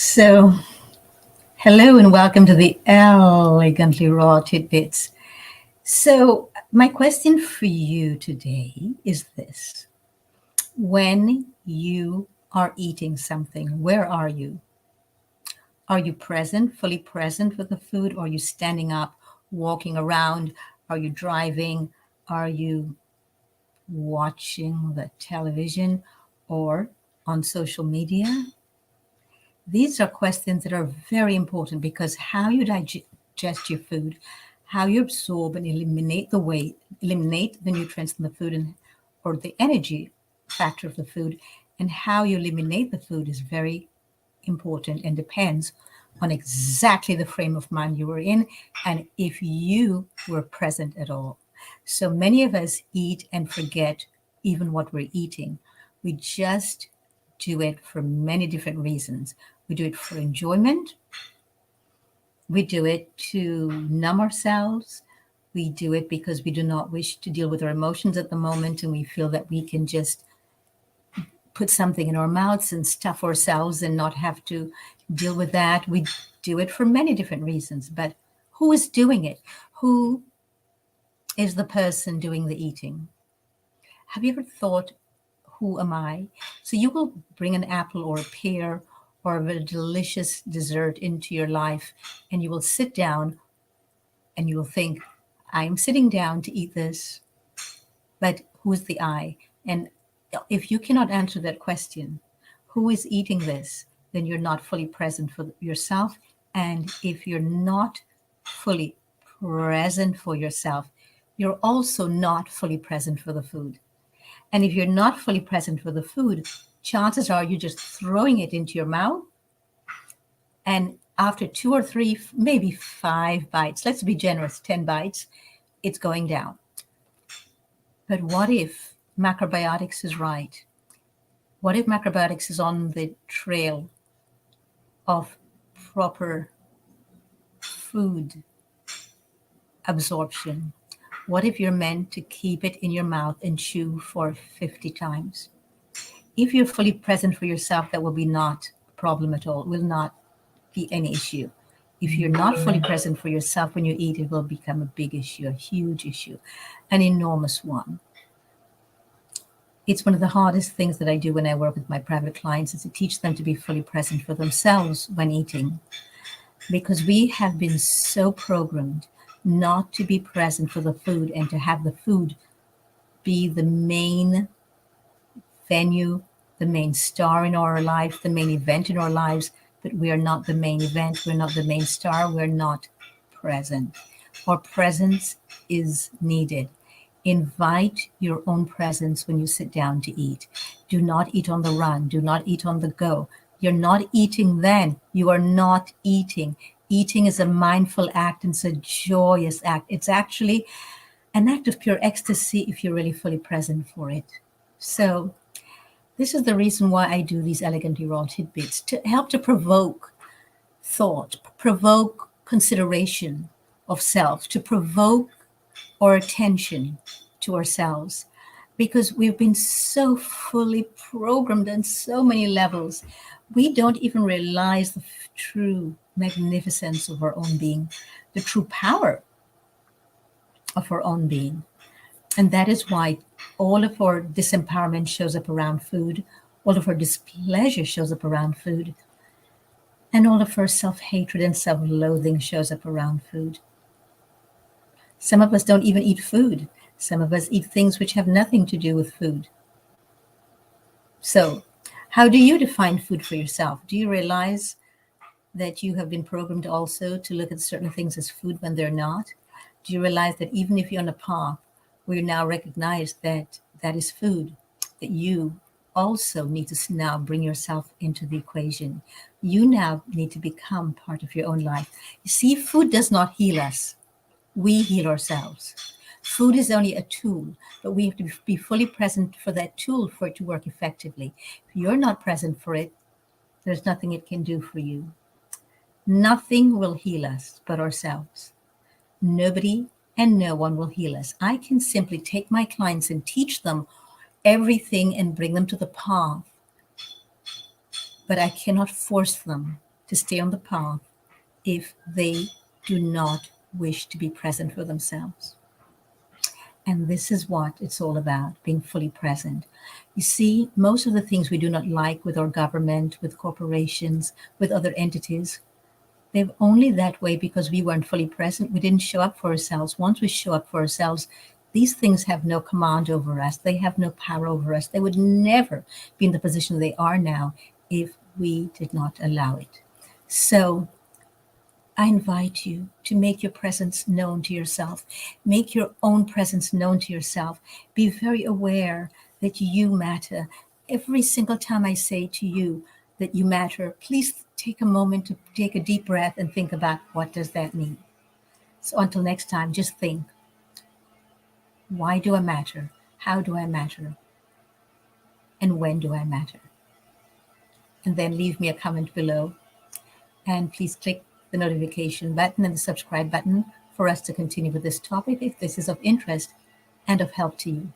So, hello and welcome to the Elegantly Raw Tidbits. So, my question for you today is this. When you are eating something, where are you? Are you present, fully present with the food? Or are you standing up, walking around? Are you driving? Are you watching the television or on social media? These are questions that are very important because how you digest your food, how you absorb and eliminate the weight, eliminate the nutrients in the food and or the energy factor of the food, and how you eliminate the food is very important and depends on exactly the frame of mind you were in and if you were present at all. So many of us eat and forget even what we're eating. We just do it for many different reasons. We do it for enjoyment. We do it to numb ourselves. We do it because we do not wish to deal with our emotions at the moment and we feel that we can just put something in our mouths and stuff ourselves and not have to deal with that. We do it for many different reasons, but who is doing it? Who is the person doing the eating? Have you ever thought, who am I? So you will bring an apple or a pear or a delicious dessert into your life and you will sit down and you will think, I am sitting down to eat this, but who's the I? And if you cannot answer that question, who is eating this, then you're not fully present for yourself. And if you're not fully present for yourself, you're also not fully present for the food. And if you're not fully present for the food, chances are you're just throwing it into your mouth. And after two or three, maybe 5 bites, let's be generous, 10 bites, it's going down. But what if macrobiotics is right? What if macrobiotics is on the trail of proper food absorption? What if you're meant to keep it in your mouth and chew for 50 times? If you're fully present for yourself, that will be not a problem at all. It will not be an issue. If you're not fully present for yourself when you eat, it will become a big issue, a huge issue, an enormous one. It's one of the hardest things that I do when I work with my private clients is to teach them to be fully present for themselves when eating. Because we have been so programmed not to be present for the food and to have the food be the main venue, the main star in our life, the main event in our lives, but we are not the main event, we're not the main star, we're not present. Our presence is needed. Invite your own presence when you sit down to eat. Do not eat on the run, do not eat on the go. You're not eating then, you are not eating. Eating is a mindful act and it's a joyous act. It's actually an act of pure ecstasy if you're really fully present for it. So this is the reason why I do these elegantly raw tidbits, to help to provoke thought, provoke consideration of self, to provoke our attention to ourselves, because we've been so fully programmed on so many levels. We don't even realize the true magnificence of our own being, the true power of our own being. And that is why all of our disempowerment shows up around food, all of our displeasure shows up around food, and all of our self-hatred and self-loathing shows up around food. Some of us don't even eat food. Some of us eat things which have nothing to do with food. So, how do you define food for yourself? Do you realize that you have been programmed also to look at certain things as food when they're not? Do you realize that even if you're on a path where you now recognize that that is food, that you also need to now bring yourself into the equation? You now need to become part of your own life. You see, food does not heal us. We heal ourselves. Food is only a tool, but we have to be fully present for that tool for it to work effectively. If you're not present for it, there's nothing it can do for you. Nothing will heal us but ourselves. Nobody and no one will heal us. I can simply take my clients and teach them everything and bring them to the path, but I cannot force them to stay on the path if they do not wish to be present for themselves. And this is what it's all about, being fully present. You see, most of the things we do not like with our government, with corporations, with other entities, they're only that way because we weren't fully present. We didn't show up for ourselves. Once we show up for ourselves, these things have no command over us. They have no power over us. They would never be in the position they are now if we did not allow it. So I invite you to make your presence known to yourself. Make your own presence known to yourself. Be very aware that you matter. Every single time I say to you that you matter, please take a moment to take a deep breath and think about what does that mean. So until next time, just think, why do I matter? How do I matter? And when do I matter? And then leave me a comment below. And please click the notification button and the subscribe button for us to continue with this topic if this is of interest and of help to you.